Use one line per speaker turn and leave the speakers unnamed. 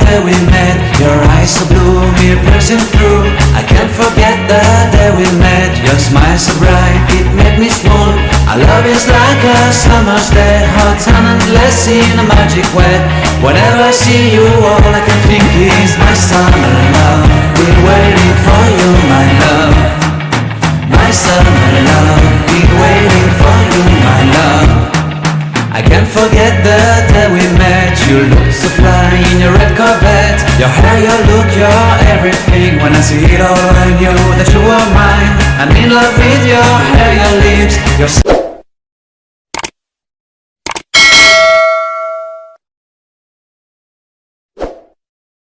day we met. Your eyes so blue, me piercing through. I can't forget the day we met. Your smile so bright, it made me swoon. Our love is like a summer's day, hot and endless in a magic way. Whenever I see you, all I can think is my summer love. Been waiting for you, my love. My summer love, been waiting for you, my love. I can't forget the day we met. You looked so fly in your red Corvette. Your hair, your look, your everything. When I see it all, I knew that you were mine. I'm in love with your hair, your lips, your